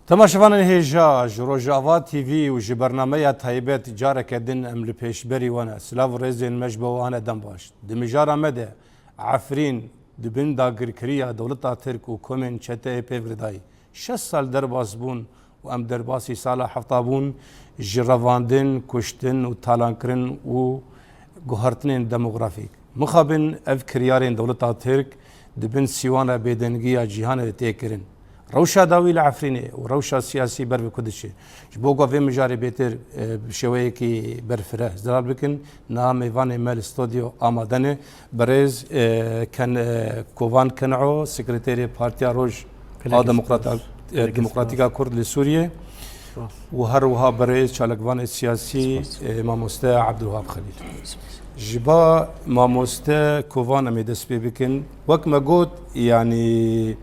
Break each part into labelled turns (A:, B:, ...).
A: تماشاوان هێژا ji Rojava TV û ji bernameya taybet careke din em li pêşberî wane silav rêzên me ji bo wane dem baş. Di mijara me de Efrîn di bin dagirkiriya dewleta Tirk û komên çeteyê pêvredayî 6 sal derbas bûn û em derbasî sala hefta bûn ji revandin, kuştin û talankirin û guhartinên demografîk. Mixabin ev kiryarên dewleta Tirk di bin sîwana bêdengiya cîhanê tê kirin. Rewşa dawî li Efrînê û rewşa siyasî ber bi ku diçe. Ji bo vê mijarê bêtir bi şêweyekî berfireh zdilal bikin niha mêvanê me li stûdyo amade ne berêz Kovan Ken'o sekreterê Partiya Roj a Demokratîka Kurd li Sûriyê û her wiha berêz çalakvanê siyasî mamoste Abdulwahab Xelîl. Ji ba mamoste Kovan em ê dest pê bikin wek me got yanî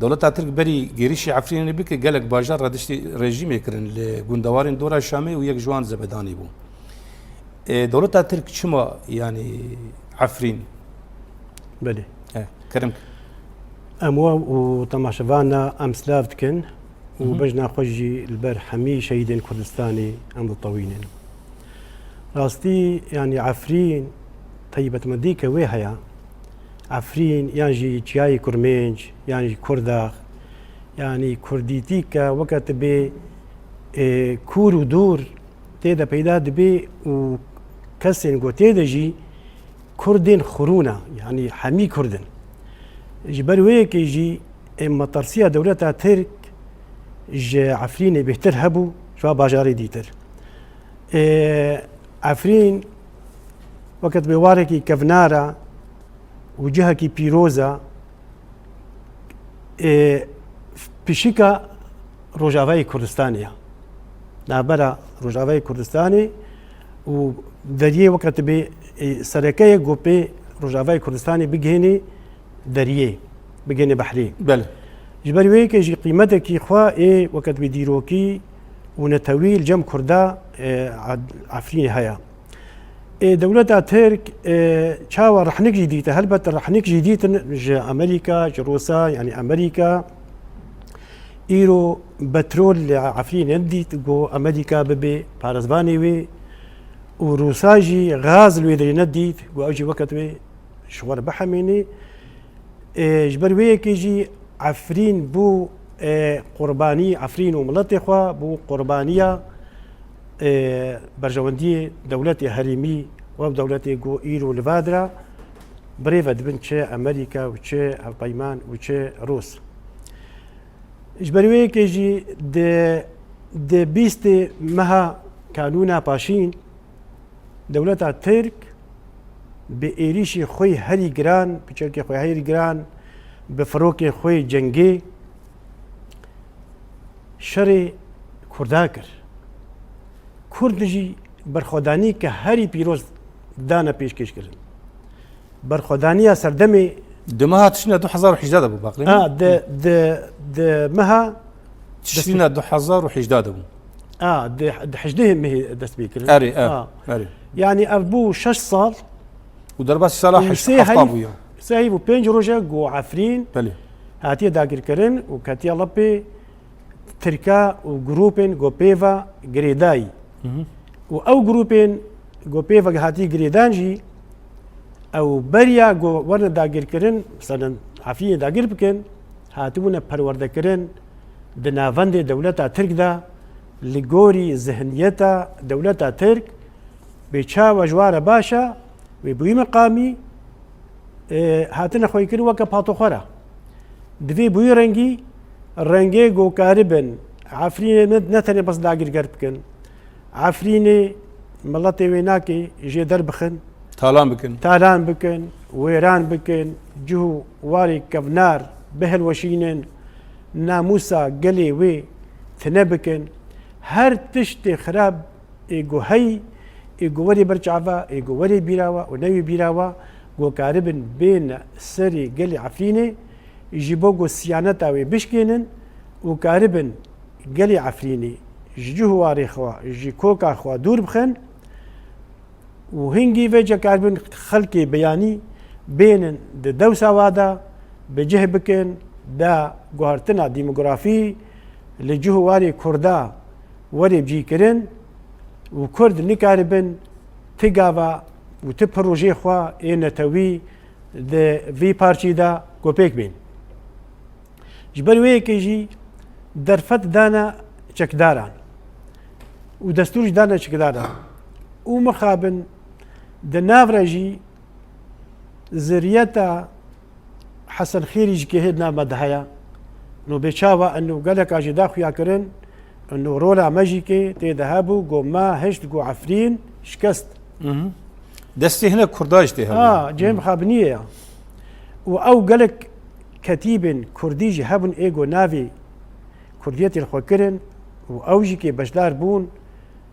A: Dewleta Tirk berî gêrişê Efrînê bike gelek bajar re diştê rejîmê kirin li gundewarên dora Şamê û yek ji wan zebedanî bû. Dewleta Tirk çima yanî Efrîn?
B: Belê.
A: Kerim.
B: Em wa û temaşevana em silav dikin û bejna xwe jî li ber hemî şehîdên Kurdistanê em ditewînin. Rastî yanî Efrîn taybetmendî ke wê heye. Efrîn yan jî çiyayê Kurmenc yan jî Kurda yanî Kurdîtîka weket bê kûr û dûr tê de peyda dibe û kesên gotê de jî Kurdên xurûna yanî hemî Kurdin. Ji ber wêyekê jî metersiya dewleta Tirk ji Efrînê bêhtir hebû ji bajarê dîtir. Efrîn weket bê warekî kevnara û cihekî pîroza pişika Rojavayê Kurdistanê ye. Navbera Rojavayê Kurdistanê û deriyê weket bê serekeyê gopê Rojavayê Kurdistanê bigihêne deriyê, bigihêne behrê.
A: Bele.
B: Ji ber wêyekê jî qîmetekî xwe ê weket bê dîrokî û netewî cem Kurda Efrînê heye. Dewleta Tirk çawa rehnik jî dîte helbet rehnik jî dîtin ji Amerîka, ji Rûsa yanî Amerîka îro petrol li Efrînê dît got Amerîka bibe parêzvanê wê û Rûsa jî gaz li wê de nedît got ew jî weket wê ji we re bihemîne. Ji ber wêyekê jî Efrîn bû qurbanî Efrîn û miletê xwe bû qurbaniya berjewendiyê dewletê herêmî wev dewletê got îro li vadira birêve dibin çi Amerîka û çi Hevpeyman û çi Rûs. Ji ber wêyekê jî di bîstê meha kanûna paşîn dewleta Tirk bi êrişî xwe herî giran piçekê xwe herî giran bi firokê xwe cengê şerê Kurda kir. Kurd jî berxwedanî ke herî pîroz dane pêşkêş kirin. Berxwedaniya serdemê
A: Di meha tişrîna 2018 de bû baqî.
B: di meha
A: tişrîna 2018 de bû.
B: Di hejdehê mehê dest pê kirin.
A: Erê.
B: Yani ev bû 6 sal
A: û derbasî sala hefta bûye.
B: Sehî bû 5 roja got Efrîn hatiye dagirkirin û ketiye lapê Tirka û grûpên got pêva girêdayî. û ew grûpên got pêva hatî girêdan jî ew beriya got werne dagirkirin misalan Efrînê dagir bikin hatibûne perwerdekirin di navendê dewleta Tirk de li gorî zihniyeta dewleta Tirk bê çawa ji wan re baş e wê bi wî meqamî hatine xwekirin weke patoxwera. Di vê bi wî rengî rengê gotkarî bin Efrînê ne tenê bes dagirger bikin. Efrînê miletê wê nake jê derbixin, talan bikin, wêran bikin, cih û warê kevnar bihilweşînin, namûsa gelê wê tune bikin. Her tiştê xirab ê got heyî ê got werê berçava ê got werê bîrawa û newê bîrawa gotkarî bin bên serê gelê Efrînê ji bo got siyaneta wê bişkênin û karî bin gelê Efrînê ji cih û warê xwe ji koka xwe dûr bixin û hingî vê cekaribin xelkê beyanî bênin di dewsa wa de bi cih bikin da guhartina demografî اللي جهو واري كردا وري بجي كرن وكرد نكاربن تقابا وتبروجي خوا إن توي ذا في بارتي دا كوبيك بين جبروي كيجي درفت دانا چكداران ودستور دانا چكداران ومخابن دنافرجي زريتا حسن خيري كهدنا مدهيا انه بيشاوا انه قالك اجي داخو يا كرن انه رولا ماجيكي تذهبوا جو ما هشت جو عفرين شكست
A: دستي هنا كرداج تهب
B: جيم خابنيه او قالك كتيب كرديجي هبن ايجو نافي كرديتي الخوكرن واوجي كي بشدار بون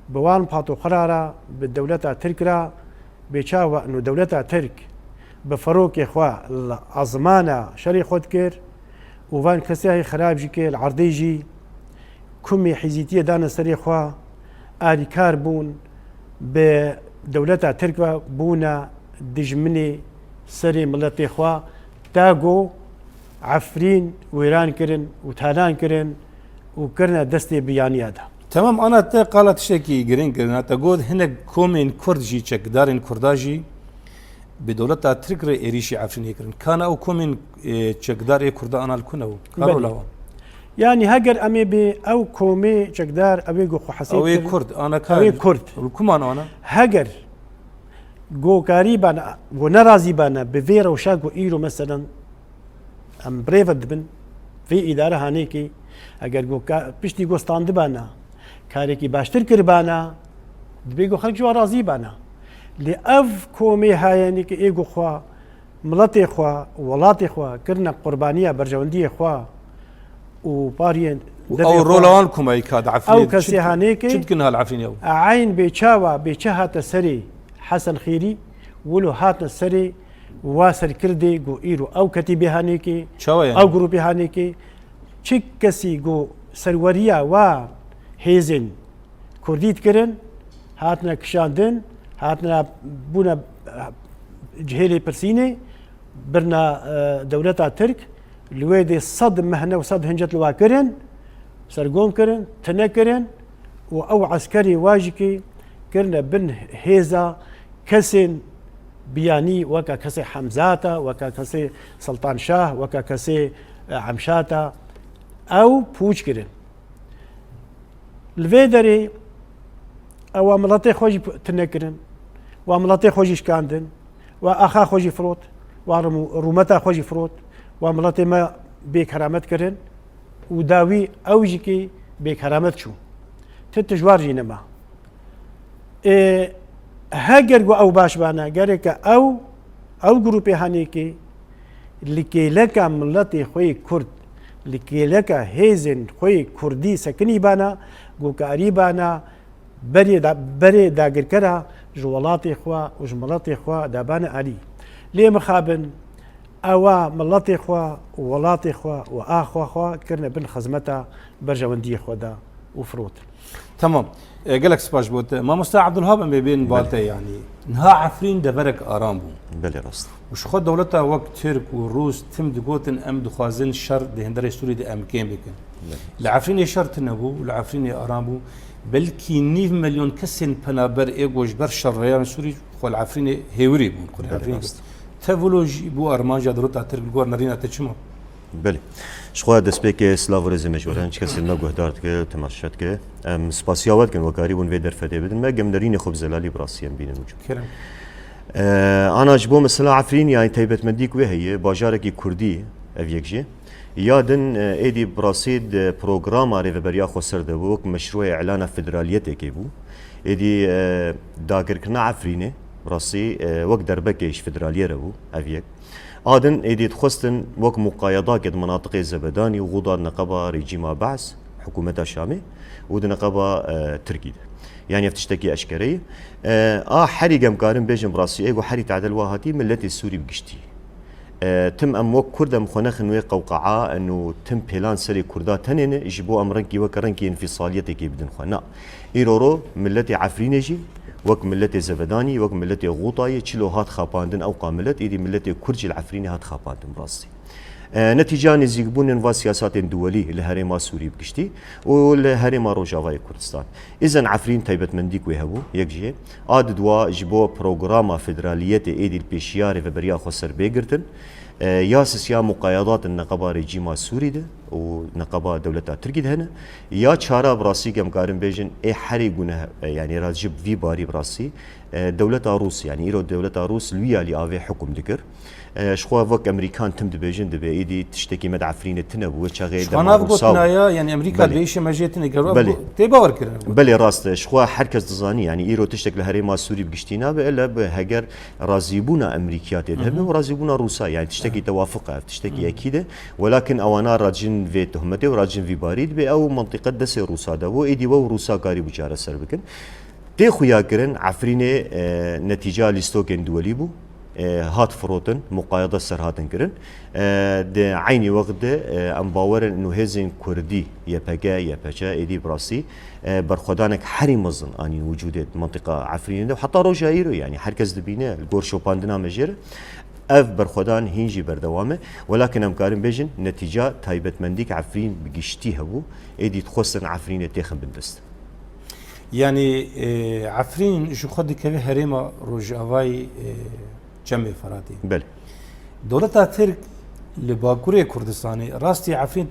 B: بوان باتو قرارا بالدولة تركرا بيشاوا انه دولة ترك بفروك اخوا العظمانة شري خود كير وفان كساهي خراب جيكي العرضيجي كمي حيزيتية دانا سري خوا آلي كاربون بدولة تركا بونا دجمني سري ملتي خوا تاغو عفرين ويران كرن وتالان كرن وكرنا دستي بيانيادا
A: تمام. انا قالت شيكي جرين كرنا تقول هنا كومين كردجي تشك دارين كرداجي بدولة تركر إيريشي عفرين يكرن كان أو كومين تشكدار كردا أنا الكونو كانوا لوا
B: يعني هاجر أمي بي أو كومي تشكدار أبي جو حسيت
A: أو كرد أنا كان
B: أو كرد
A: الكمان أنا
B: هاجر جو قريبا ونرازي بانا بفيرا وشاكو إيرو مثلا أم بريفد بن في إدارة هانيكي أجر جو بيشتي جو ستاند بانا كاريكي باشتر كربانا دبيجو خلق جو رازي بانا لأف كومي هايني كي إيجو خوا ملتي خوا ولاتي خوا كرنا قربانية برجوندية خوا وبارين
A: أو رولان كومي كاد عفرين
B: أو كسي هانيكي
A: شد كنا هالعفرين يوم
B: عين بيشاوا بيشها تسري حسن خيري ولو هات السري واسر كردي جو إيرو أو كتيبي هانيكي
A: يعني.
B: أو جروبي هانيكي تشك كسي جو سروريا و هيزن كرديت كرن هاتنا كشاندن هاتنا بونا جهيلي برسيني برنا دولة ترك لويدي صد مهنة وصد هنجت الواكرن سرقوم كرن تنكرن او عسكري واجكي كرنا بن هيزا كسن بياني وكا كسي حمزاتا وكا كسي سلطان شاه وكا كسي عمشاتا او بوش كرن الفيدري او ملاتي خوجي تنكرن وملاتي خوجي شكاندن واخا خوجي فروت ورومتا خوجي فروت وملاتي ما بكرامت كرن وداوي اوجيكي بكرامت شو تتجوار جينما هاجر او باش بانا قالك او جروبي هانيكي لكي لك ملاتي خوي كرد لكي لك هيزن خوي كردي سكني بانا جو قريبانا بري داگر كرا جوالاتي خوا وجملاتي خوا دابان علي ليه مخابن اوا ملاتي خوا وولاتي خوا واخوا خوا كرنا بن خزمتا برجوندي خوا دا وفروت
A: تمام. قالك سباش بوت ما مستعد عبد الوهاب ما بين بالتي يعني نها عفرين دبرك ارامبو
C: بلي راست
A: وش خد دولتها وقت ترك وروس تم دقوتن ام دخازن شر دهندري سوري دي ام كين بكن العفرين شر تنبو العفرين ارامبو بلكي 9 مليون كسن بنابر ايجوش بر شريان سوري خو العفرين هيوري بون كل العفرين تفولوجي بو ارمانجا دروتا ترك الجور نارينا تشمو
C: بله شخوا دسبيك سلاف رزم جوران كسر نگه دارد که تماشات که سپاسیاوت کن وکاری بون ویدر فده بدن ما جمدرين خوب زلالی براسيان بين وجود انا جبو مثلا عفرين يعني تيبت مديك وهي باجارك كردي افيكجي يادن ايدي براسيد بروجرام عرف بريا خو سردبوك مشروع اعلان فدراليته كيبو ايدي داگر كنا عفرينه براسي وقت دربكيش فدراليه ربو افيك آدن ايدي تخستن وك مقايضات مناطق الزبداني وغوضار نقابة ريجيما بعث حكومة الشامي ود نقابة تركيا يعني فتشتكي اشكري حري قمقارن بيجم براسي ايغو حري تعدل واهاتي ملتي السوري بقشتي تم ام وك كردا مخنخ نوي قوقعه انه تم بلان سري كردا تنين يجيبوا امرنكي وكرنكي انفصاليتك بدن خنا ايرورو ملتي عفرينجي وك ملتي زبداني وك ملتي غوطاي تشلو هات خاباندن او قاملت ايدي ملتي كرجي العفريني هات خاباندن براسي نتیجه نزیک بودن و سیاست دولی لهرما سوری بگشتی و لهرما روجاوای کردستان. إذن عفرین تایبت مندی کوی هبو یک جه آد دوا جبو پروگرام فدرالیت ایدی پیشیار و بریا خسر بگرتن ياسس يا مقايضات النقابة رجيم سوري ده ونقابة دولة تركي ده هنا يا شارع براسي كم قارن بيجن اي حري قناه يعني راجب في باري براسي دولة روس يعني إيرو دولة روس لويا اللي آوي حكم ذكر شخوا وقت أمريكان تم دبيجن دبيدي تشتكي مد عفرين التنب وشغال
A: شخنا بقولنا يعني أمريكا بيش مجيتني قرب تباور كرنا
C: بلي راست شخوا حركة تزاني يعني إيرو تشتكي لهريما سوري بقشتينا بإلا بهجر رازيبونا أمريكيات يذهبنا ورازيبونا روسا يعني تشتكي توافق تشتكي أكيد ولكن أوانا راجن في تهمته وراجن في باريد أو منطقة دس روسا ده وإيدي وروسا قاري بجارة سربكن تخويا كرن عفرينه نتيجة لستوكن دوليبو هات فروتن مقايضة سر هاتن كرن ده عيني وقت ام باورن انه هزين كردي يبقى ايدي براسي برخدانك حري مزن اني وجود منطقة عفرين ده وحتى روجايرو يعني حركز دبينه الجور شوباندنا مجر اف برخدان هينجي بردوامه ولكن ام كارن بيجن نتيجة تايبت منديك عفرين بقشتي هبو ايدي تخصن عفرين تاخن بندست
A: يعني عفرين شو خد كبي هريما روجاواي جمع فراتي
C: بله
A: دولة ترك لباكوري كردستاني راستي عفرين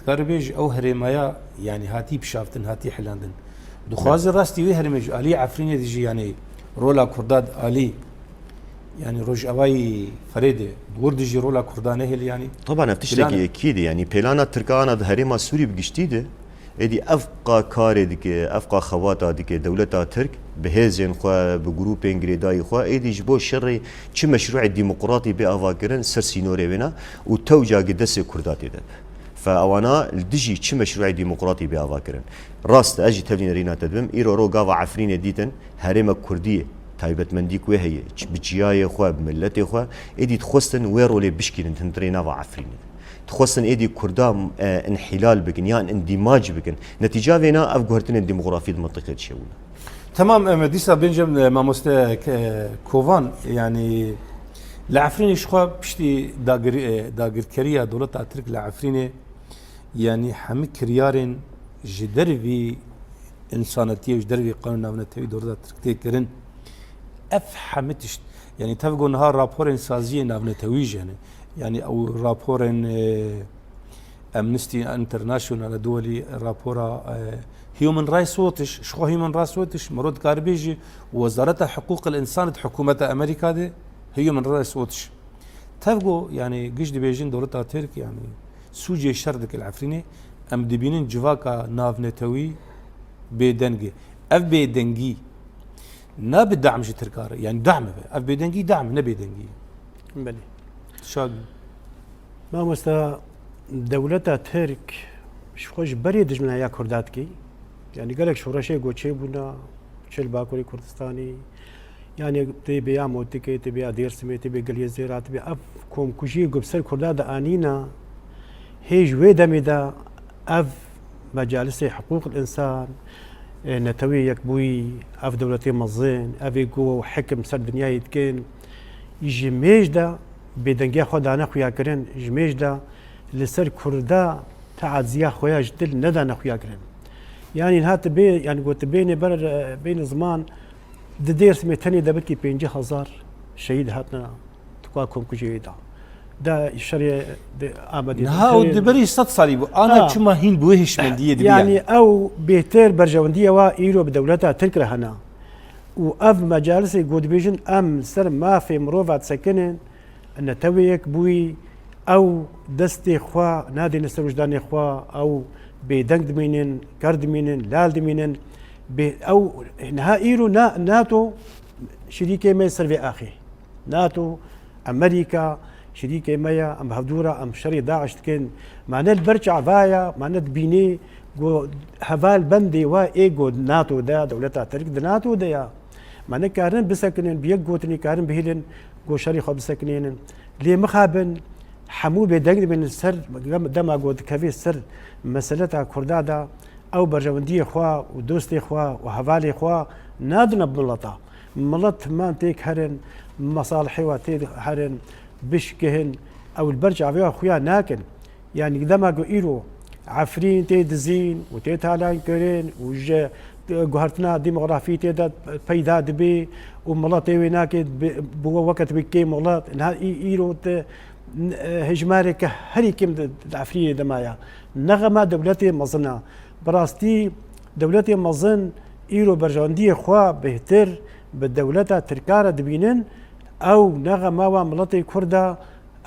A: تكاربيج او هريمايا يعني هاتي بشافتن هاتي حلاندن دخواز راستي وي هريمج علي عفرين ديجي يعني رولا كرداد علي يعني روجاواي فريده بوردجي رولا كردانه يعني
C: طبعا افتشتكي اكيد يعني بيلانا تركانا هريما سوري بقشتيده ادي افقا كاري ديك افقا خواتا ديك دولتا ترك بهزين خو بجروب انجريداي خو ادي جبو شري تش مشروع الديمقراطي بافاكرن سرسينوري بنا وتوجا قدس كرداتي ده فاوانا الدجي تش مشروع الديمقراطي بافاكرن راست اجي تبين رينا تدبم ايرو رو غاوا عفرين ديتن هرم كرديه تايبت منديك وهي بجياي خو بملتي خو ادي تخستن ويرو لي بشكين تنترينا عفرين تخصن ايدي كردام انحلال بكن يعني اندماج بكن نتيجه فينا افغرتن الديموغرافي المنطقه تشونا
A: تمام مديسا بنجم ما مست كوفان يعني لعفرين شخوا بشتي داغر كريا دولة ترك لعفرين يعني حمي كريارن جدربي انسانتي وجدربي قانون ناونتي دولة ترك كرن افحمتش يعني تفقوا نهار رابور سازيه ناونتويج يعني او رابور امنستي انترناشونال دولي رابورا هيومن رايتس ووتش شو هيومن رايتس ووتش مرود كاربيجي وزارة حقوق الانسان حكومة امريكا دي هيومن رايتس ووتش تفقوا يعني قش دي بيجين دولتها ترك يعني سوجي شردك العفريني ام دبينين جواكا ناف نتوي بيدنجي اف بيدنجي نا بدعم جي تركار يعني دعم اف بيدنجي دعم نبي دنجي
B: بلي
A: شاد
B: ما مستا دولتا ترك مش خوش بري دجمنا يا كرداتكي يعني قالك شورشي قوتشي بونا شل باكوري كردستاني يعني تبي يا موتيكي تبي ادير سمي تبي قليه زيرات تبي اف كوم كوجي قبسر كرداد انينا هيج ويدمدا اف مجالس حقوق الانسان نتوي يكبوي اف دولتي مزين افيكو حكم سر دنيا يتكين يجي ميجدا بدنجا خدا نخويا كرن جميجدا لسر كردا تعزيا خويا جدل ندا نخويا كرن يعني هات بي يعني قلت بيني بين زمان دير سميتني دبكي 5000 شهيد هاتنا تقاكم كجيدا دا الشريعة آمدي
A: نهاو دبري صليبو انا كما هين بوهش من دي
B: يعني او بيتر برجونديه وا ايرو بدولتها تنكره هنا واف مجالس جود فيجن ام سر ما في مروفات سكنن ان تويك بوي او دستي خوا نادي نسر وجداني خوا او بدنك دمينن كرد مينن لال دمينن او نهائيرو ناتو شريكه ما سرفي اخي ناتو امريكا شريكه مايا ام هدورا ام شري داعش كان معنا البرجع فايا معنا بيني جو هفال بندي وا ايجو ناتو دا دولتها ترك ناتو دا معنا كارن بسكنن بيجوتني كارن بهيلن جو شري خو بسكنين لي مخابن حمو بدقد من السر دما قود كافي السر مسألتها كردادا او برجونديه خوا ودوستي خوا وهفالي خوا نادنا بملطه ملط ما تيك هرن مصالحي واتيك هرن بشكهن او البرج فيها خويا ناكن يعني دما إيرو عفرين تي دزين وتي تالان كرين وج جهرتنا ديموغرافي تي بيدا دبي وملاتي ويناك بو وقت بكي ملات انها إيرو هجمارك هري كم عفرين دمايا نغمة دولتي مظنة براستي دولتي مظن إيرو برجاندي خوا بهتر بالدولة تركارة دبينن أو نغمة وملاتي كردا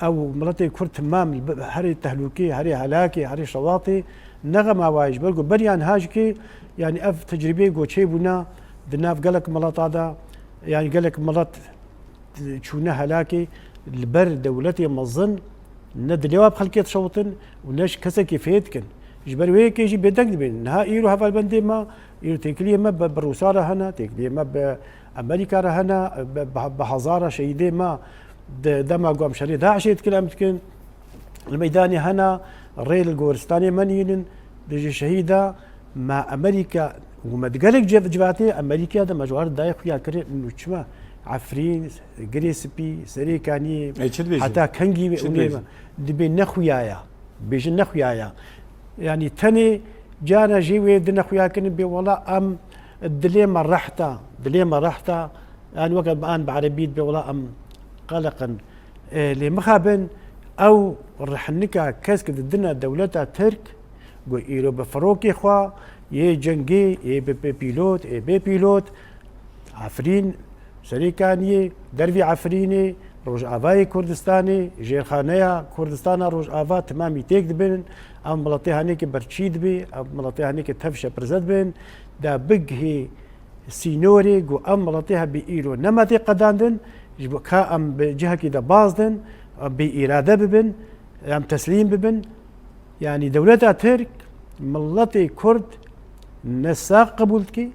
B: أو ملاتي كرد تمام هري تهلوكي هري هلاكي هري شواطي نغمة وايج بلقو بريان هاجكي يعني أف تجربة جو شيء بنا دناف قالك ملات هذا يعني قالك ملات شونا هلاكي البر دولتي مظن ندلوا بخلقية شوطن وناش كسكي فيتكن جبر ويك يجي بدك دبين نها إيرو هفال بندي ما إيرو تكليه ما بروسارة هنا تكليه ما بأمريكا هنا بحزارة شيدي ما دما قام شري داعش يتكلم تكن الميداني هنا الريل الجورستاني منين دجي شهيدة مع أمريكا وما تقلق جباتي أمريكا ده مجوار دايق يا كريم إنه شما عفرين جريسبي سريكاني حتى كنجي دبي نخويايا بيجي نخويايا يعني تاني جانا جيوي دنخويا كن بي والله أم دليما رحتا يعني وقت الآن بعربيت بي والله أم قلقا لمخابن او رحنكا كاسك ضدنا دولتها ترك قو ايرو بفروكي خوا يه جنگي يه بيلوت يه بيلوت عفرين سريكاني دربي عفريني روج آفاي كردستاني جيرخانيا كردستانا روج آفا تمامي تيك دبن ام ملطيها هنيك برشيد بي ام ملطيها هنيك تفشى برزد بن دا بقهي سينوري قو ام ملطيها بإيرو نمتي قداندن جبو كا ام بجهه كده بازدن بإرادة ببن ام تسليم ببن يعني دولتها ترك ملتي كرد نساق قبولتكي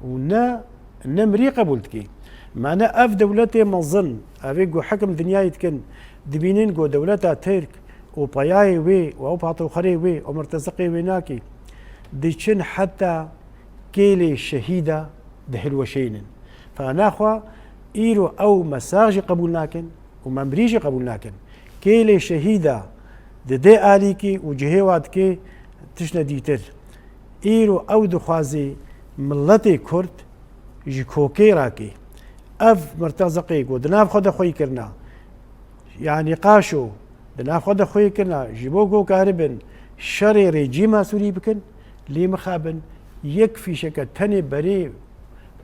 B: ونا نمري قبولتكي معنا اف دولتي مظن افيقو حكم دنيا يتكن دبينين قو دولتها ترك وبياي وي او باطو خري وي ومرتزقي ويناكي ديشن حتى كيلي شهيدة دهلوشينن فانا اخوا إيرو أو مساجي قبولناكن وممريجي قبولناكن كيلي شهيدة دي آليكي وجهيواتكي تشنا ديتر إيرو أو دخوازي ملتي كرد جي كوكي راكي أف مرتزقي ودناف خود خوي كرنا يعني قاشو دناف خود خوي كرنا جيبوغو كاربن شري ريجيما سوري بكن لي مخابن يكفي شكا تاني بري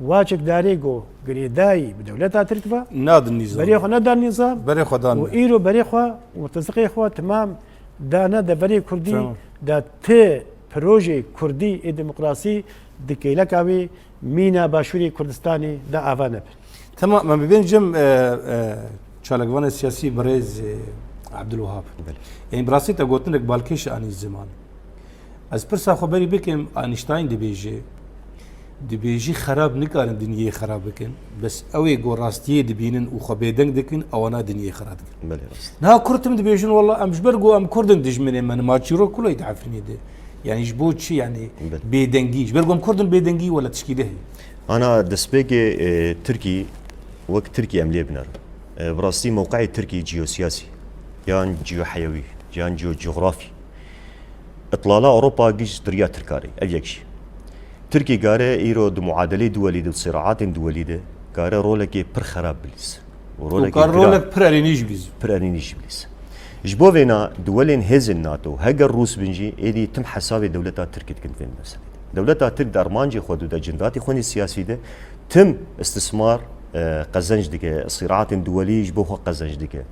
B: واجك داريجو قريداي بدولتها تركفا
A: ناد النظام
B: بريخو ناد النظام
A: بريخو دان
B: وإيرو بريخو وتزقي إخوة تمام دانا دا بري كردي دا تي بروجي كردي ديمقراطي دكيلكاوي مينا باشوري كردستاني دا آفانا
A: تمام ما بين جم شالقوان السياسي بريز عبد الوهاب يعني براسي تقولت لك بالكيش عن الزمان از برسا خبري بكم اينشتاين دبيجي خراب نكارن دنيا خراب بكن بس اوي جو راستيه دبينن وخبيدن دكن او انا دنيا خراب دكن
C: بله راست
A: نا كرتم دبيجن والله ام جبرغو ام كردن دجمن من ما تشيرو كله يتعرفني ده يعني جبوت يعني بيدنجي جبرغو ام كردن بيدنجي ولا تشكيله
C: انا دسبيكي تركي وقت تركي عمليه بنار براستي موقعي تركي جيوسياسي يان جيو حيوي يان جيو جغرافي اطلاله اوروبا جيش دريا تركاري اليكشي تركي قاره ايرو دو معادله دولي دو صراعات دولي ده قاره رولكي بر خراب بليس
A: ورولكي رولك برارينيش
C: بليس جبوفينا دولين هز الناتو هاجر روس بنجي ايدي تم حسابي دولتها تركي كنتين مثلا دولتها ترك دارمانجي خودو دا جنداتي خوني السياسي ده تم استثمار قزنج ديكه صراعات دولي جبوها قزنج ديكه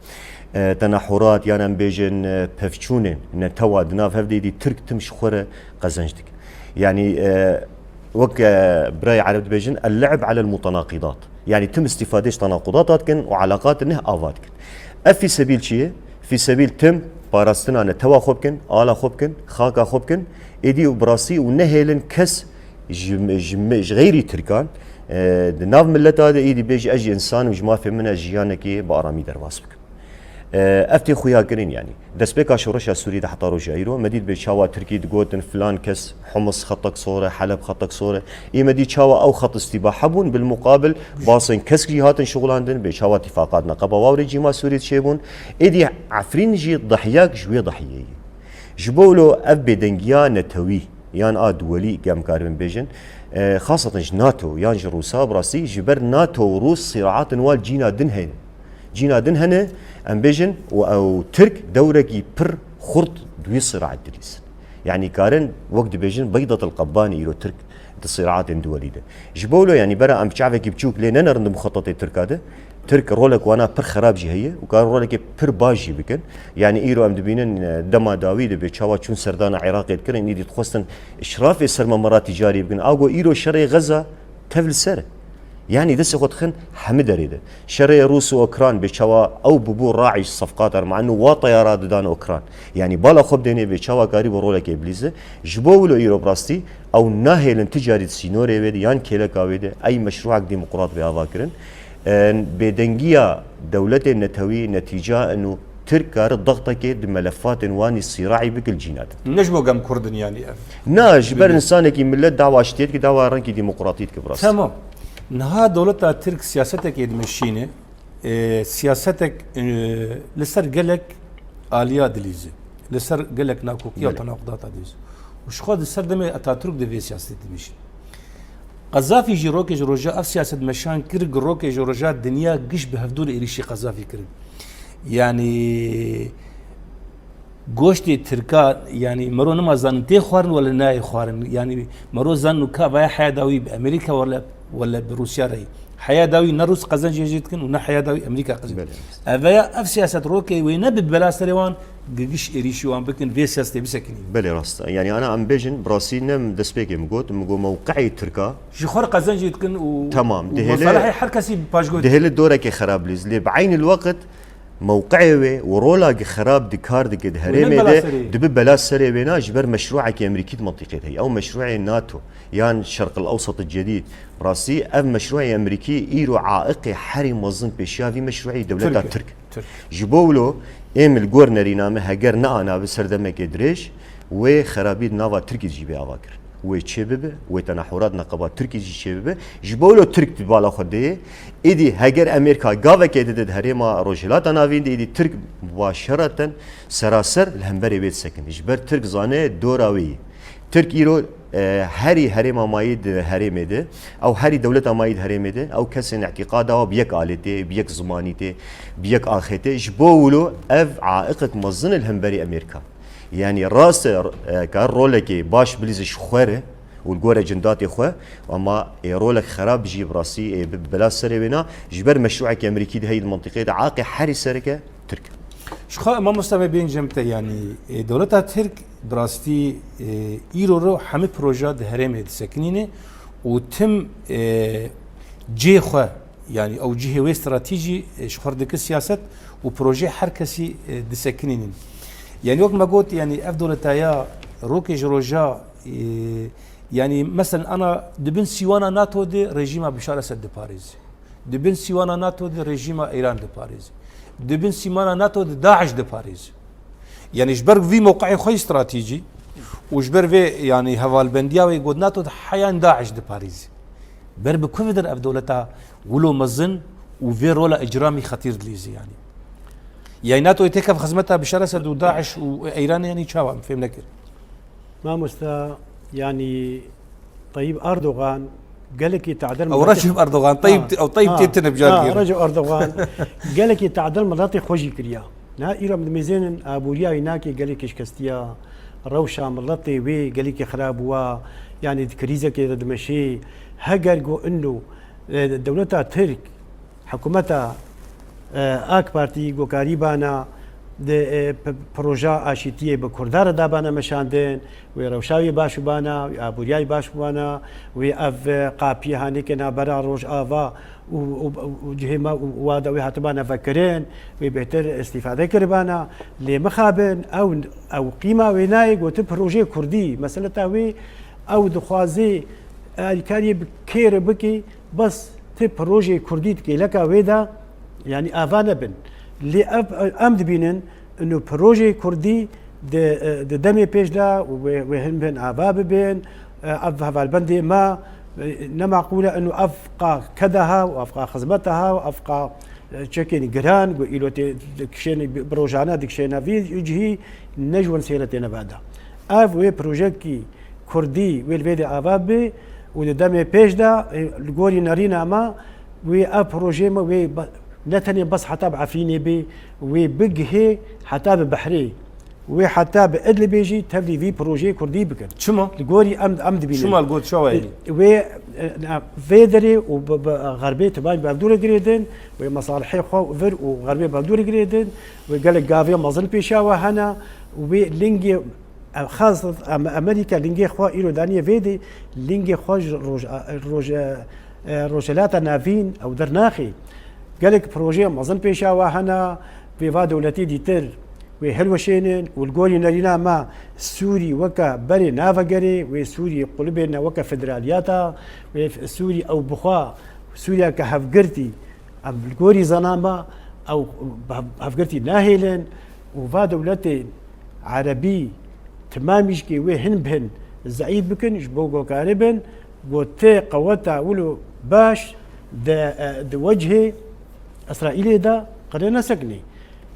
C: تناحرات يعني بيجن بفشونين ان توا دناف هفدي دي ترك تمش خوره قزنج ديكه يعني وك براي عرب بيجن اللعب على المتناقضات يعني تم استفادة تناقضات كن وعلاقات انه افات كن في سبيل شيء في سبيل تم باراستنا ان توا خوبكن الا خوبكن خاكا خوبكن ايدي وبراسي ونهيلن كس غيري تركان ناف ملت هذا ايدي بيجي اجي انسان وجما في منها جيانكي بارامي درواس بك افتي خويا كرين يعني دسبيكا شورش سوري ده حتى روج ايرو مديد بشاوا تركي دغوتن فلان كس حمص خطك صوره حلب خطك صوره اي مديد شاوا او خط استباحه بون بالمقابل باصن كس جهاتن شغلاندن بشاوا اتفاقات نقبه واوري جيما سوري تشيبون ايدي عفرين جي ضحياك جوي ضحيه جبولو اف بدنجيا نتوي يان دولي قام كاربن بيجن خاصه ناتو يان روسا براسي جبر ناتو وروس صراعات نوال جينا دنهنه ام بيجن او ترك دوركي بر خرط دوي صراع الدريس يعني كارن وقت بيجن بيضة القباني يرو ترك الصراعات الدولية جبولو يعني برا ام بشعفك بتشوف ليه نرند مخطط الترك هذا ترك رولك وانا بر خراب جي هي وكان رولك بر باجي بكن يعني ايرو ام دبينن دما داويد بتشاوا تشون سردان عراق يذكرن يدي تخصن اشراف السرما مرات تجاري بكن اغو ايرو شري غزه تفل سر يعني دس خد خن حمد ريده شري روس واوكران بشوا او ببو راعي الصفقات مع انه وطيارات دان اوكران يعني بالا خب دني بشوا قريب رولك ابليزه جبولو ايرو براستي او ناهل تجاري سينوري ويد يان كيلك اويده اي مشروع ديمقراط بهذاكرن بدنجيا دولة النتوي نتيجة انه تركار ضغطك بملفات واني الصراعي بكل جينات
A: نجمو قام كردن يعني
C: ناج بر انسانك ملت دعوه اشتيت دعوه رنكي ديمقراطيت كبراس
A: تمام نها دولة ترك سياستك يدمشينه سياستك لسر قلك آلية دليزة لسر قلك ناكوكيا وتناقضات دليزة وش خاد السر دمي اتاترك دفي سياسة دمشي قذافي جيروكي جروجا اف سياسة مشان كرق روكي جروجا الدنيا قش بهفدول إريشي قذافي كرق يعني گوشتی ترکا يعني مرو نما زان تي خوارن ولا ناي خوارن يعني مرو زان كا باي حياه داوي بامريكا ولا بروسيا راي حياه داوي نروس قزن جيتكن ونا حياه داوي امريكا قزن افيا اف سياسه روكي وين ببلا سريوان قش اريشوان بكن في سياسه بسكني
C: بلي راست يعني انا ام بيجن براسينم دسبيكي مقو موقعي تركا
A: شي خور قزن جيتكن
C: تمام
A: دهله حركسي باجو
C: دهله دورك خراب ليز لي بعين الوقت موقعي ورولا خراب دكار دك هريمه دب بلا سري بينا جبر مشروعك امريكي منطقه هي او مشروع الناتو يان الشرق الاوسط الجديد راسي ام مشروع امريكي ايرو عائقي حرم وزن بشافي مشروعي دوله ترك جبولو ام الجورنري نامه هاجر انا بسردمك ادريش وخرابيد نافا تركي جيبي اواكر وشببه وتنحورات نقابات تركي شببه جبولو ترك بالا خديه ايدي هاجر امريكا قاوه كيدد هريما روجلات نافين دي ترك مباشره سراسر الهمبري بيت سكن جبر ترك زانه دوراوي ترك ايرو هري هريما مايد هريمده او هري دوله مايد هريمده او كسن اعتقاده بيك آلته بيك زمانيته بيك اخته جبولو اف عائقك مزن الهمبري امريكا يعني راس كان رولك باش بليزش خوره والجوره جنداتي خو اما رولك خراب جيب راسي بلا سرينا جبر مشروعك امريكي هي المنطقه عاقي حري سركه ترك
A: شخا ما مستمع بين جمته يعني دولتها ترك براستي ايرو حمي بروجات هرم سكنينه وتم جي خو يعني او جهه وي استراتيجي شخردك السياسه وبروجي حركسي دسكنين يعني وقت ما قلت يعني افضل تايا روكي جروجا يعني مثلا انا دبن سيوانا ناتو دي ريجيما بشار اسد دي باريس دبن سيوانا ناتو دي ريجيما ايران دي باريس دبن سيوانا ناتو دي داعش دي باريس يعني جبر في موقعي خوي استراتيجي وجبر في يعني هوالبنديا ويقول ناتو دي حيان داعش دي باريس بر بكوفدر افدولتا ولو مزن وفي رولا اجرامي خطير ليزي يعني ناتو يتكف خدمتها بشار اسد وداعش وايران يعني شاوام فهمنا كده
B: ما مستا يعني طيب اردوغان قال لك يتعدل
A: او رجب اردوغان طيب او طيب تيتن بجال
B: رجب اردوغان قال لك يتعدل مناطق خوجي كريا نا ايرا من ميزان ابوريا هناك قال لك اشكستيا روشا ملطي وي قال لك خراب و يعني كريزه كده دمشي هاجرجو انه دولتها ترك حكومتها اك بارتي جو قريبانا د پروژه آشتیه به کردار دابانه مشاندن و روشاوی باشو بانا و ابوریای باشو بانا و اف قاپی هانی که نبرا روش آوا و جهما وادا و هاتبانا فکرین و بهتر استفاده کربانا لمخابن او قیمه و نای گوت پروژه کردی مثلا تاوی او دخوازی الکاری بکیر بکی بس تی پروژه کردی که لکا ویدا يعني آفانا بن اللي ام دبينن انه بروجي كردي د دمي بيجدا وهم بين اباب بين افها البندي ما نمعقوله انه افقى كدها وافقى خزمتها وافقى تشكين جران وإلو كشين بروجانا دكشينا في يجي نجوان سيرتنا بعدها اف وي بروجيكي كردي والفيدي افاب ودمي بيجدا الجوري نارينا ما وي اف بروجي ما وي نتني بس حتى بعفيني بي وي بقهي حتى ببحري وي حتى بادلي بيجي تبدي في بروجي كردي بكن
A: شما
B: الجوري امد بيني
A: شما الجود شو يعني
B: وي فيدري وغربي تبان بابدور جريدن ومصالحي خوفر وغربي بابدور جريدن وقال لك جافيا مازن بيشاوا هنا ولينجي خاصة امريكا لينجي خوا ايرو دانيا فيدي لينجي خوج روجلات نافين او درناخي قال لك بروجي مازن بيشاوا هنا في دولتي ديتر وهلوشينن والجوري نارينا ما سوري وكا بري نافجري وسوري قلبنا وكا فدرالياتا وسوري او بخوا سوريا كهفجرتي ام الجوري زناما او هفجرتي ناهيلن وفا دولتي عربي تماميشكي وهن بهن الزعيد بكن جبوغو كاربن قوتي قوتا ولو باش دا وجهي اسرائيلي دا قرينا سكني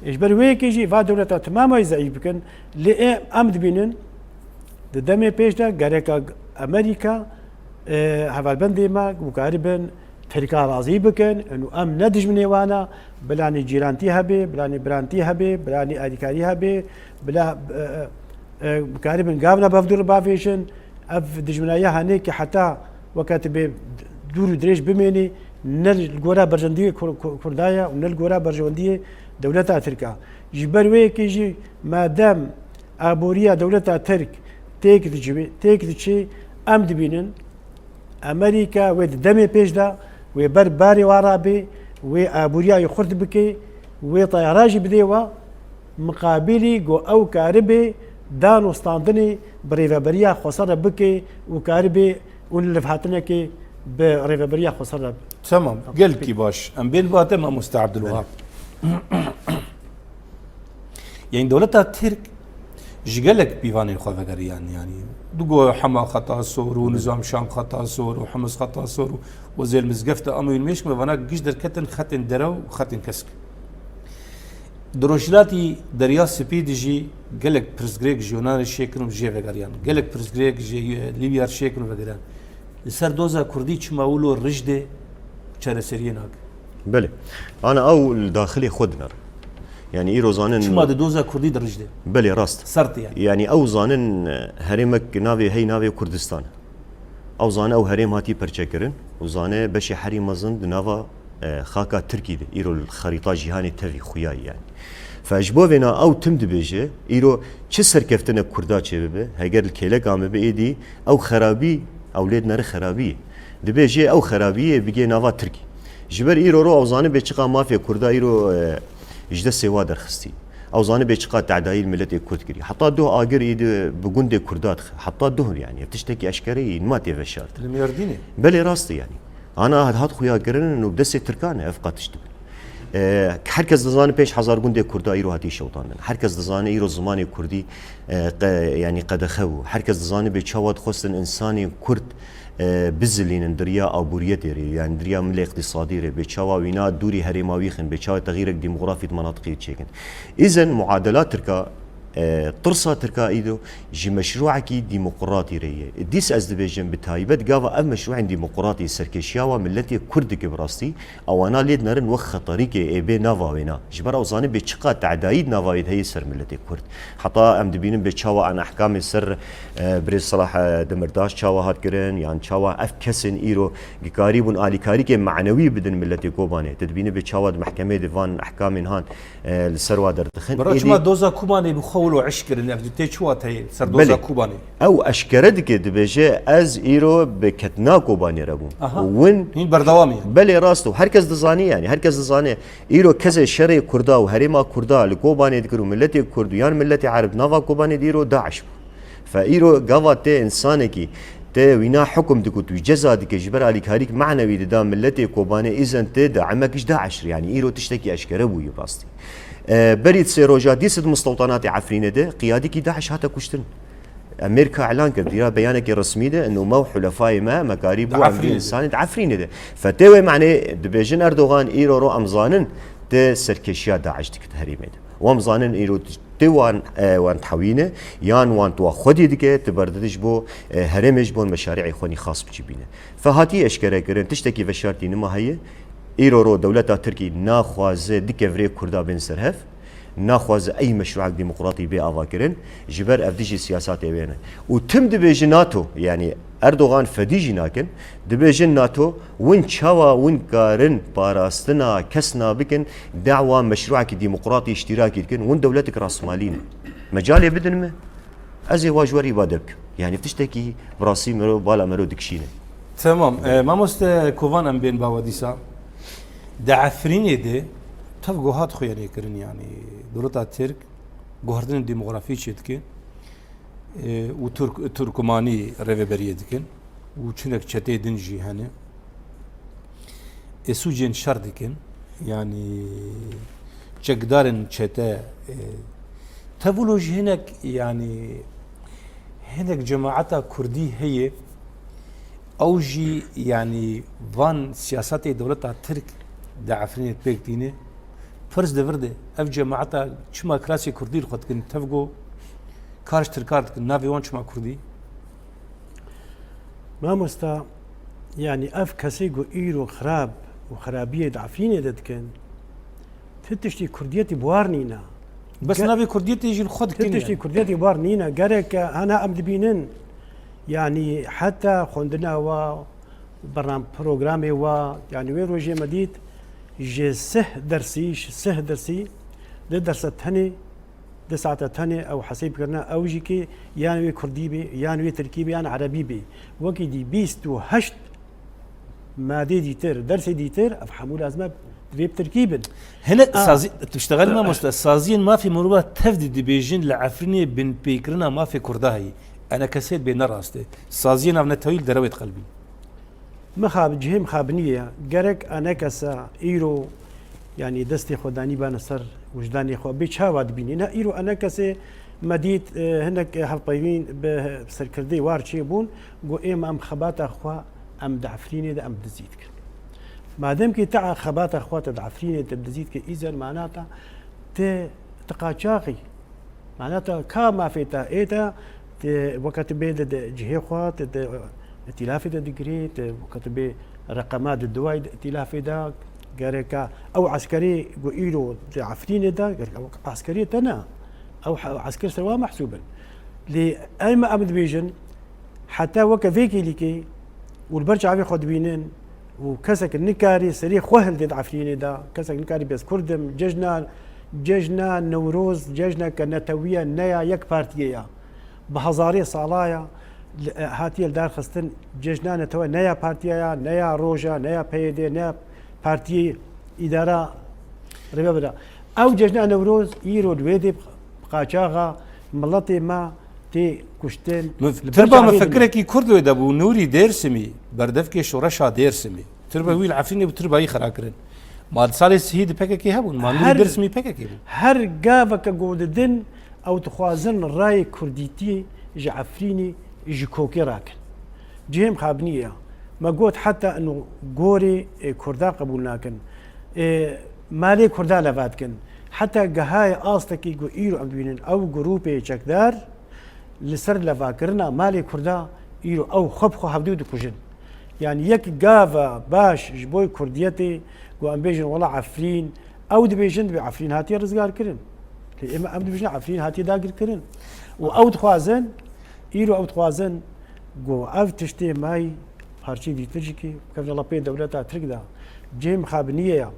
B: اجبر ويك يجي فا دولتا تماما يزعيب بكن لي امد بينن دمي بيش دا غاريكا امريكا هفال بندي ما وكاربن تركا راضي بكن انه ام ندج من وانا بلاني جيرانتي هبي بلاني برانتي هبي بلاني اديكاري هبي بلا كاربن قابنا بفدور بافيشن اف دجمنايا هنيك حتى وكاتب دور دريش بميني نل الجورا برجنديه كردايا ونل الجورا برجنديه دولتها تركا جبر ويك يجي ما دام ابوريا دولتها ترك تيك تشي ام دبينن امريكا ود دمي بيش دا وبرباري وارابي وابوريا يخرد بكي وطيراجي بديوا مقابلي جو او كاربي دانو ستاندني بريفابريا خسر بكي وكاربي ونلفاتنا كي بريفابريا خسر
A: تمام قلت باش ام بين باتم مستعد الوهاب يعني دولتها ترك جقلك بيفاني خوفقر يعني دقوا حما خطا صور ونظام شام خطا صور وحمص خطا صور وزي المزقفة أمو يلميش مفاناك قجدر كتن خطن درو وخطن كسك دروشلاتي دريا سبيد جي قلك برزغريك جونان الشيكن وجي فقريان قلك برزغريك جي ليبيا الشيكن وفقريان السر دوزا كردي چما ولو الرجدة چارة سريناك
C: بله انا او الداخلي خدنر يعني ايرو زانن
A: شما دوزا كردي درجده
C: بله راست
A: صرت
C: يعني او زانن هرمك نافي هي نافي كردستان او زانه او هرم هاتي برچكرن وزانه بشي حريم مزن نافا خاكا تركي دي ايرو الخريطه جهاني تفي خوياي يعني فاجبوفنا او تمد بيجي ايرو چه سركفتنه كردا چه به هگر الكيله قام به ايدي او خرابي اولادنا خرابي دبيجي او خرابي بيجي نافا تركي جبر ايرو رو اوزانه بچقا مافيا كردا ايرو اجدا سوا درخستي اوزانه بچقا تعدايل ملت كرد كري حتى دو اجر ايد بغوند كردات حتى دو يعني تشتكي اشكري ما تفشرت
A: الميرديني
C: بلي راستي يعني انا هاد خويا قرن انه بدس تركان افقا تشتغل هركز دزانه پیش هزار گونده کردا ایرو هاتی شوطانن هرکز دزانه ایرو زمانی کردی يعني قد خو هرکز دزانه به چواد خواستن انسانی کرد بزلين دريا او بوريتري يعني دريا من الاقتصادي به چاوا وینا دوری هرماوی خن به چاوا تغییر ديموغرافي مناطقي تشيكن اذا معادلات تركا طرسا تركا ايدو جي مشروعكي ديمقراطي ريه ديس از ديفيجن بتايبت قاوا ام مشروع ديمقراطي سركشياوا ملتي كردك براستي او انا ليد نرن وخ طريقه اي بي نافا وينا جبر اوزاني بچقا تعدايد نافايد هي سر ملتي كرد حتى ام دبين بچاوا ان احكام السر بريز صلاح دمرداش چاوا هات كرن يعني چاوا اف كسن ايرو قريبون الي كاريكي معنوي بدن ملتي كوباني تدبين بچاوا محكمه ديوان احكام هان السروا درتخن
A: برشما دوزا كوباني بخولو عشكر اللي اخدتي شوات هي سردوزا كوباني
C: او اشكردك دبيجي از ايرو بكتنا كوباني ربو وين
A: هين بردوامي
C: بلي راستو هركز دزاني يعني هركز دزاني ايرو كذا شري كردا وهريما كردا لكوباني دكرو ملتي كرديان ملتي عرب نافا كوباني ديرو داعش فايرو قواتي انسانكي وينا حكم دكوت وجزا دك جبر عليك هاريك معنوي دا ملتي كوباني اذا انت دعمكش داعش يعني ايرو تشتكي اشكره بو براستي بريد سيروجا ديست مستوطنات عفرين ده قيادي كي داعش هاتا كشتن امريكا اعلان كرت ديرا بيانك رسمي ده انه مو حلفاء ما مكاريب وعفرين انسان عفرين ده فتوي معني دبيجن اردوغان ايرو رو امزانن ده سركشيا داعش دك تهريمه وامزانن ايرو توان وان تحوينه يان وان تو خدي دكه تبردش بو هرمش بون مشاريع خوني خاص بجبينه فهاتي اشكره كرن تشتكي فشارتي نما هي ايرو رو دولتا تركي ناخواز ديكفري كردا بن سرهف ناخواز اي مشروع ديمقراطي بي افاكرن جبر افديجي سياسات بينه وتم دبيج ناتو يعني اردوغان فديجي ناكن دبيج ناتو وين تشاوا وين كارن باراستنا كسنا بكن دعوه مشروع ديمقراطي اشتراكي كن وين دولتك راس مالين مجال بدن ما ازي واجوري بادك يعني بتشتكي براسي مرو بالا مرو دكشينه
A: تمام ما مست كوفان ام بين باوديسا دعفرين يدي تفقو هات خويا كرن يعني دولتا ترك جوهردن ديموغرافي شتكن وتركماني ريفبريه دكن وچنك چته دنجي هنه اسوجن شردكن يعني چقدارن چته تبولوج هناك يعني هناك جماعة كردي هي اوجي يعني فان سياسات دولتا ترك دعفرين بيكتينه فرز دفرده اف جماعة چما كراسي كردي الخط كن تفقو كارش تركارت كن نافي وان چما كردي
B: ما مستا يعني اف كسيغو ايرو خراب وخرابيه دعفرين دتكن تتشتي كرديتي بوارنينا
A: بس نافي كرديتي يجي الخط كن
B: تتشتي كرديتي بوارنينا قالك انا ام دبينن يعني حتى خندنا و برنامج بروجرامي و يعني وين روجي مديد جي سه درسي درس الثاني ده ساعة الثانية أو حسيب كرنا أو جيكي يعني كردي بي يعني تركي بي يعني عربي بي وكي دي بيست وهشت مادة ديتر درس ديتر أفهموا لازم تريب تركيبا
A: هنا سازي تشتغل ما سازين ما في مربع تفدي دي بيجين لعفرني بن بيكرنا ما في كرداهي أنا كسيت بين راسته سازين أنا تويل درويت قلبي
B: مخاب جهم خابنية جرك أنا كسا إيرو يعني دستي خداني بانصر وجداني خو بيتشاواد بيني نا إيرو أنا كسي مديت هناك هالطيبين بسركردي وارشي بون جو أم خبات أخوا أم دعفريني ده أم دزيدك ما دام كي تاع خبات أخوا تدعفريني تبدزيدك إذا معناتها تقاشاقي معناتها كما فيتا إيتا وقت بيد جهة خوا ائتلاف دا دقريت وكتب رقمات الدواء ائتلاف دا قالك او عسكري قيلو عفرين دا قالك عسكري تنا او عسكري سوا محسوبا لايما امد بيجن حتى وكفيكي لكي والبرجع في خد بينن وكسك النكاري سريع خوهل دي عفرين دا كسك النكاري بس كردم ججنا نوروز ججنا كنتوية نيا يك بارتيا بهزاري صالايا هاتي الدار خستن ججنانه تو نيا بارتيا نيا روجا نيا بيدي نيا بارتي اداره ربابدا او ججنان نوروز يرو دويدي قاچاغا ملتي ما تي كشتن
A: تربا مفكرك كردو دبو نوري ديرسمي بردفكي شورشا ديرسمي تربا ويل عفيني بتربا اي خراكرن ما صالح هيد بككي هبون ما نوري ديرسمي بككي
B: هر غافك قوددن او تخوازن راي كرديتي جعفريني يجي كوكي راكن جيم خابنية ما قلت حتى انه قوري كردا قبول ناكن مالي كردا لفاتكن حتى قهاي آستكي قو إيرو أمدوينين أو جروبي چكدار لسر لفاكرنا مالي كردا إيرو أو خبخو حبدود كوجن يعني يك قافا باش جبوي كرديتي قو أمبيجن والله عفرين أو دبيجن بعفرين هاتي رزقار كرن إما أمد بيجن عفرين هاتي داقر كرن وأو تخوازن إيرو أو تخوازن قو أف تشتي ماي هارشي دي ترجيكي كيف الله بين دولتها ترقدا جيم خابنية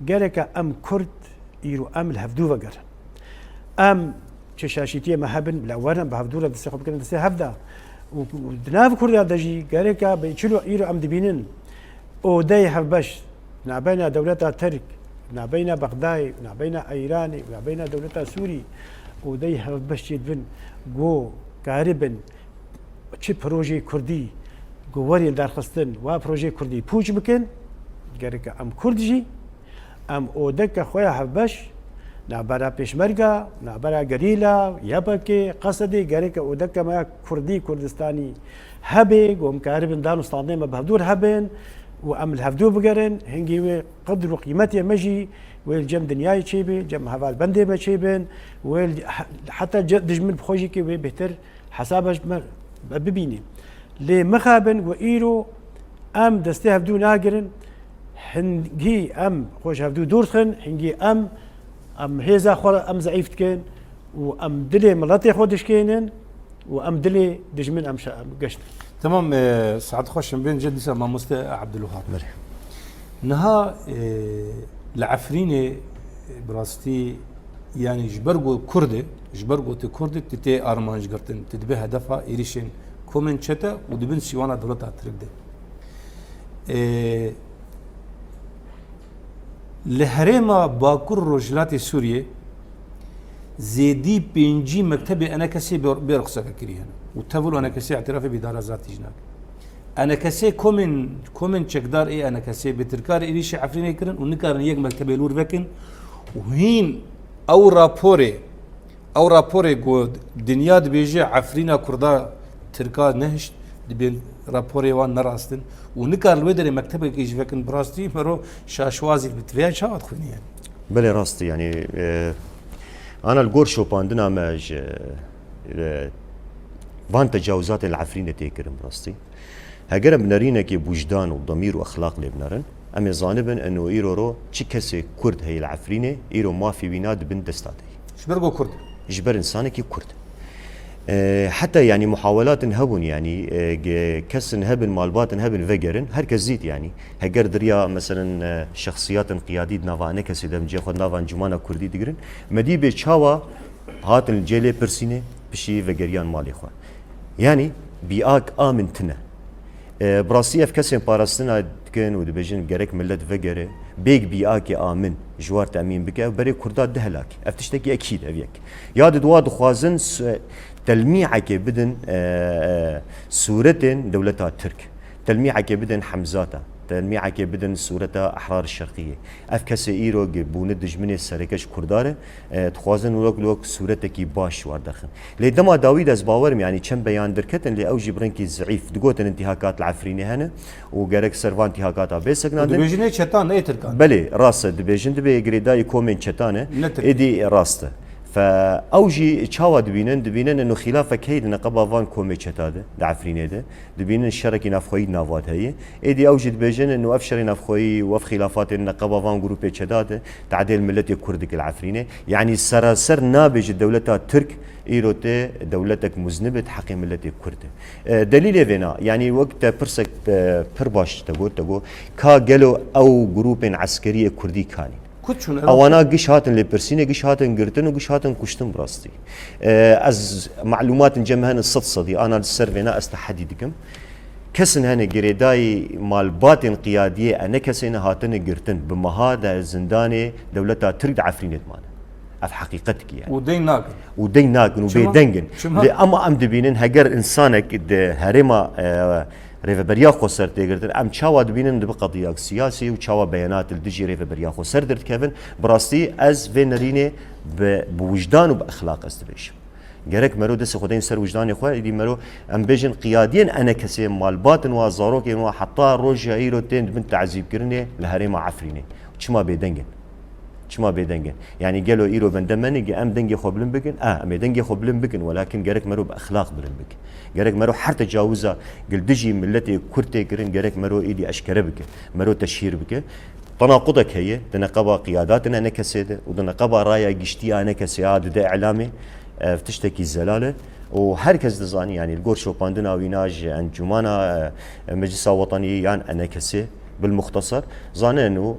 B: قالك أم كرد إيرو أم الهفدوفا قرن أم تشاشيتية مهبن بالأولا بهفدولا دسي خب كرن دسي هفدا ودناف كرد دجي قالك بيشلو إيرو أم دبينن أو داي هفبش نعبينا دولتها ترك نعبينا بغداي نعبينا إيراني نعبينا دولتها سوري وداي هفبش يدبن قو قاربن چه پروژه کردی قواري دار خستن وبروجي كردي بوج بكن جرك ام كردجي ام اودك خويا حبش نعبرا بيشمرقة نعبرا قريلا يابكي قصدي جرك اودك ما كردي كردستاني هبي قوم كاربن دانو ستاندين ما بهدور هبن وام الهفدو بقرن هنجي قدر قيمتي مجي والجم دنياي تشيبي جم هفال بندي ما تشيبن حتى دجمن بخوجي كي بهتر حسابش ببيني لي مخابن وإيرو ام دستي هفدو ناقرن هنجي ام خوش هفدو دورتخن هنجي ام هيزا خور ام ضعيف كان وام دلي ملاتي خودش كينن وام دلي دجمن ام قشت
A: تمام. سعد خوش بين جد سما مست عبد الوهاب
C: بله
A: نها العفريني براستي يعني جبرجو كردي جبرجو تكردي تتي ارمانج قرتن تدبي هدفها إيريشين كومن شتا ودبن سيوانا دولتها ترقدي لهريما باكور رجلات سوريا زيدي بينجي مكتبي انا كسي بيرخصه كريهنا وتفول انا كسي اعترافي بدار ذاتي جناك انا كسي كومن تشكدار ايه انا كسي بتركار إيريش عفريني كرن ونكار يك مكتبي لور فكن وهين او رابوري جو دنيا بيجي عفرينا كردا تركا نهش دبين رابوري وان نراستن ونكار الودري مكتبه كيجي فكن براستي مرو شاشوازي بتفيا شاط خني يعني
C: بله راستي يعني انا الجورشو باندنا ماج فان تجاوزات العفرينة تيكرم براستي هاجر بنرينا كي بوجدان وضمير واخلاق لبنرن ام زانبن انه ايرو تشي كسي كرد هي العفرينة ايرو ما في بيناد بن دستاتي
A: شبرقو كرد
C: جبر انساني كي كرد حتى يعني محاولات نهبن يعني كس نهبن مالبات نهبن فجرن هركز زيت يعني هجر دريا مثلا شخصيات قيادية نافا كسي دم جي خد نافا جمانا كردي دقرن مدي بتشاوا هات الجيلي برسينه بشي فجريان مالي خو يعني بياك آمن تنا براسية في كسين باراستنا كان ودبجن جرك ملت فجرة بيك بياك آمن جوار تأمين بك بري كردات دهلاك افتشتكي أكيد أبيك ياد دواد خوازن تلميعك بدن سورتين دولتها الترك تلميعك بدن حمزاتا تلميعك بدن سورتها أحرار الشرقية أفكس إيرو بوند دجمني السركش كردارة تخوازن ولوك سورتك باش واردخن لدما داوود از باورم يعني كم بيان دركتن لأوجي برنكي زعيف دقوتن انتهاكات العفريني هنا وجرك سرفان انتهاكاتها بيسك نادن
A: دبيجني شتان اي تركان
C: بلي راسه دبيجن دبي جريداي كومين شتانه إدي راسته فاوجي تشاوا دبينن انه خلافك هي نقبا فان كومي هذا دعفرين ده دبينن الشركه نافخوي نافات هي ايدي اوجي دبيجن انه افشر نافخوي وف خلافات النقبا فان جروب هذا تعديل ملتي كردك العفرينه يعني سراسر نابج الدولة الترك ايروتي دولتك مذنبه حق ملتي كرد دليل فينا يعني وقت برسك برباش تقول كا جلو او جروب عسكريه كردي كاني اوانا قش هاتن لبرسينه قش هاتن قرتن وقش هاتن كشتن براستي از معلومات جمهن الصدصدي انا السيرفينا استحديدكم كسن هنا جريداي مال باطن قياديه انا كسن هاتن قرتن بمهاده زنداني دولتها ترد عفرينه مانا في حقيقتك يعني ودين ناقن وبيدنجن اما ام دبينن هجر انسانك هرما ريفا برياخو سر تيغرتن ام تشاوا دبينن دب قضيه سياسي وتشاوا بيانات الدجي ريفا برياخو سر درت كيفن براستي از فينريني بوجدان وباخلاق استبيش جرك مرو دس خدين سر وجداني خو دي مرو ام بيجن قياديا انا كسي مال باطن وزاروك انه حطا روجا ايرو تند بنت تعذيب كرني لهريما عفريني شما بيدنجن شما بيدنجن يعني قالوا ايرو بندمني ام دنجي خوبلن بكن ام دنجي خوبلن بكن ولكن جرك مرو باخلاق بلن بك جرك مرو حتى تجاوزها قل دجي ملتي كرتي كرن جرك مرو ايدي اشكره بك مرو تشهير بك تناقضك هي تنقبا قياداتنا انا كسيده وتنقبا رايا قشتي انا كسياد ده اعلامي فتشتكي الزلاله وهركز دزاني يعني الجورشو باندنا ويناج انجمانا مجلس وطني يعني انا كسي بالمختصر ظانه انه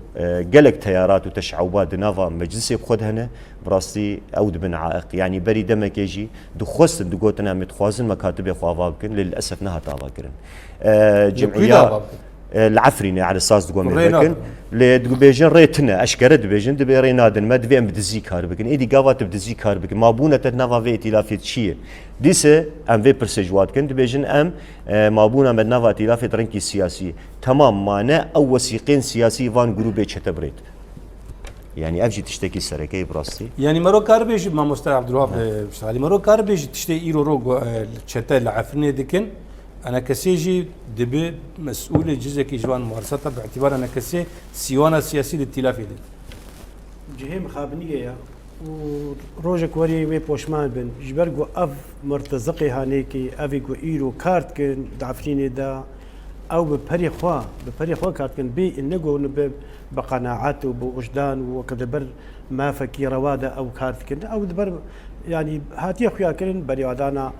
C: قلق تيارات وتشعبات نافا مجلسي بخد هنا براستي اود بن عائق يعني بري دمك يجي دخوست دقوتنا متخوازن مكاتب اخوافا بكن للاسف نها تابا كرن جمعيه العفرينه على اساس تقوم
A: ريناد.
C: لكن لدبيجن ريتنا اشكر دبيجن دبي ريناد ما دبي ام بدزي كار بكن ايدي قاوات بدزي كار بكن ما بونا تنافا فيتي لافيت شيء ديسه ام في برسجوات كن دبيجن ام ما بونا مدنافا تلافيت رنكي سياسي تمام معنا او وثيقين سياسي فان جروب تشتبريت يعني ابجي تشتكي السركه براستي
A: يعني مرو كاربيج ما مستر عبد الوهاب بشتغلي مرو كاربيج تشتي ايرو رو تشتا العفرني دكن انا كسيجي دبي مسؤول جزء كي جوان ممارساتها باعتبار انا كسي سيوانا سياسي للتلافي دي
B: جهيم خابنية وروجك وري وي بوشمان بن جبرجو اف مرتزقي هانيكي افيكو ايرو كارت كن دعفريني دا او ببري خوا كارت كن بي انغو بقناعات وبوجدان وكدبر ما فكي رواده او كارت كن او دبر يعني هاتي خويا كن بريودانا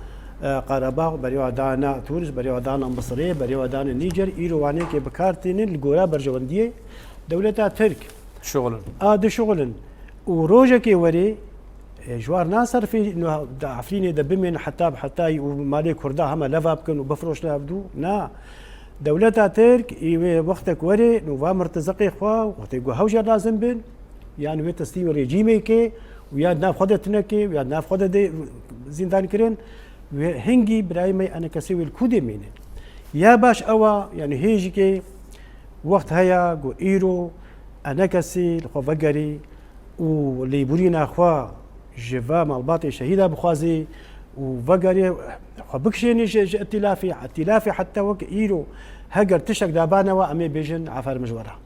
B: قرباغ بريودانا تونس بريودانا مصري بريودانا نيجر ايرو وانيكي بكارتين الجورا برجونديه دولتها ترك
A: شغل
B: ده شغل وروجك وري جوار ناصر في انه عفريني دبمن حتى ومالي كردا هم لفابكن وبفروش لابدو نا دولتها ترك وقتك وري نوفا مرتزقي خوا وقت يقول هوجا لازم بن يعني وي تسليم ريجيمي كي ويا ناف خدتنكي ويا ناف خدت زندان كرين هنجي برايمي انا كسوي الكودي مين يا باش اوا يعني هيجي كي وقت هيا جو ايرو انا كسي الخوفقري واللي بورينا اخوا جفا مالباطي شهيده بخوازي وفقري بكشيني ائتلافي حتى وك ايرو هجر تشك دابانا وامي بيجن عفار مجورها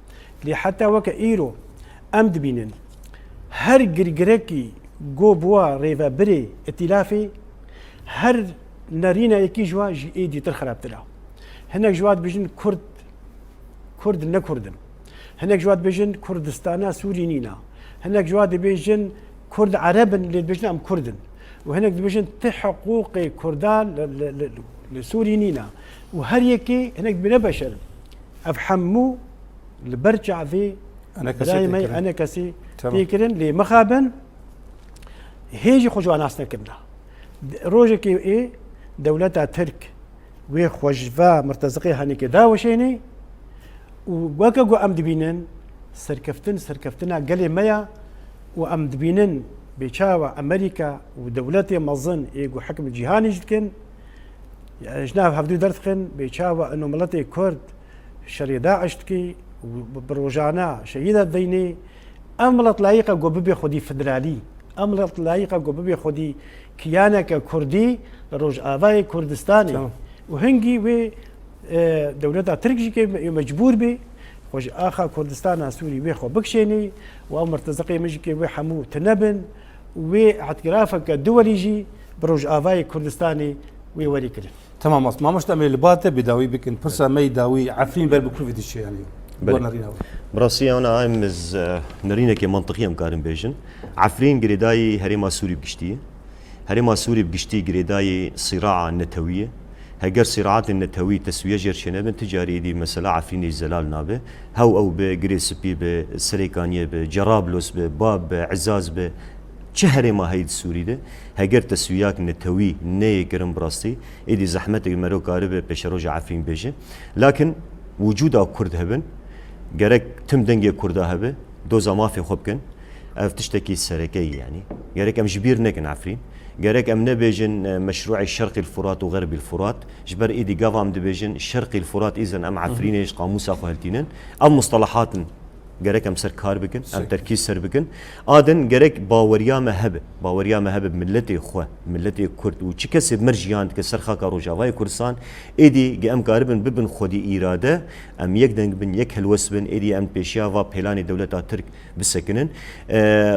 B: لي حتى وك ايرو امد بينن هر جرجركي جو بوا ريفا بري ائتلافي هر نارينا يكي جوا جي ايدي ترخراب تلا هناك جواد بيجن كرد نكردن هناك جواد بيجن كردستانا سوري نينا هناك جواد بيجن كرد عرب اللي بيجن ام كردن وهناك بيجن تحقوق كردان لسوري نينا وهريكي هناك بنبشر افحمو البرجع في انا كسي تيكرن لي مخابن هيجي خجوا ناسنا كنا روجكي ايه دولتها ترك وي خوجفا مرتزقي هنيك داوشيني ووكاكو امد بينن سركفتنا قال ميا وامد بينن بيشاوى امريكا ودولتي مظن يقو حكم الجهاني جدكن جناب هفدو درتخن بيشاوى انه ملتي كرد شري داعش تكي وبروجانا شهيدة ديني املت لايقه قو ببي خدي فدرالي املت لايقه قو ببي خدي كيانك كردي روج افاي كردستاني وهنجي و دولتها تركي مجبور بي خوش اخا كردستان سوري ويخو بكشيني ومرتزقي مجكي وحمو تنبن واعترافك الدولي جي بروج افاي كردستاني ويوري كلن
A: تمام ما مش تعمل الباته بداوي بكن برسا ما يداوي عفرين بل بكل في الشيء يعني
C: براسي انا امز نرينا كي منطقيا مقارن بيجن عفرين قريداي هريما سوري بقشتي هريما سوري بقشتي قريداي صراع نتويه هجر صراعات النتوي تسوية جرشنا بن تجاري دي مثلا عفرين الزلال نابه هو او بجريس بي بسريكانيه بجرابلس بباب عزاز ب شهر ما هيد السوري ده هجر تسوياك نتوي ني كرم براستي ايدي زحمتك مرو قارب بشروج عفرين بيجي لكن وجود كرد هبن جرك تم دنجي كرد هبه دوزا ما في خبكن افتشتكي السركي يعني جرك ام جبير نكن عفرين جارك أم نبيجن مشروع الشرقي الفرات وغربي الفرات جبر إيدي قافام دبيجن الشرقي الفرات إذن أم عفرين إيش قاموس أخو هالتينن أم مصطلحات جارك أم سر كار بكن أم تركيز سر بكن آدن جارك باوريا مهب بملتي إخوة ملتي كرد وشكس بمرجيان كسر خاك روجاواي كردستان إيدي جام قاربن ببن خدي إرادة أم يقدن بن يك هالوسبن إيدي أم بيشيافا بيلاني دولة ترك بسكنن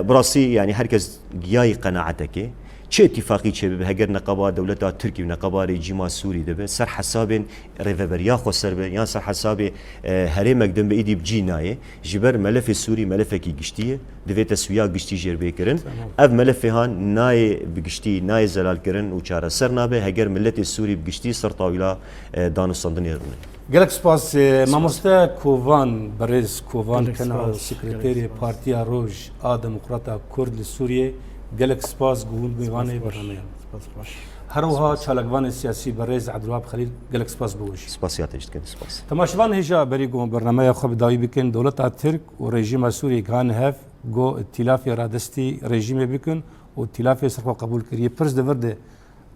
C: براسي يعني هركز جاي قناعتك چه اتفاقی چه به هگر نقابه دولت ترکی و نقابه رژیم سوری دبه سر حساب ریوبریا خو سر به یا سر حساب هری مقدم به ایدی بجینایه جبر ملف سوری ملف کی گشتیه دوی تسویا گشتی جربه کرن اف ملف هان نای بگشتی نای زلال کرن و چاره سر نابه هگر ملت سوری بگشتی سر طاوله دانستندنی رونه
A: قالك سباس ماموستا كوفان بريز كوفان كان سكرتيري بارتيا روج ديمقراطا كرد لسوريا قالك سباس قول بيواني برنامج هروها چالکوان سیاسی برز عبدالوهاب خلیل گلک سپاس بوش
C: سپاسیات اجت کن سپاس
A: تماشوان هجا بریگو برنامه خو بداوی بکن دولت ترک و رژیم سوری گان هف گو ائتلاف رادستی رژیم بکن و ائتلاف سرخ قبول کریه پرس دورده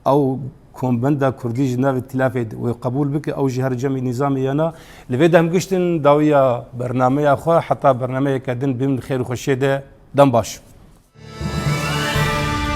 A: او كومبندا كردي جناب ائتلاف وقبول بك او جهر جمعي نظامي يانا لفيدا هم قشتن داوية برنامج اخو حتى برنامج كادن بمن خير وخشيده دم باش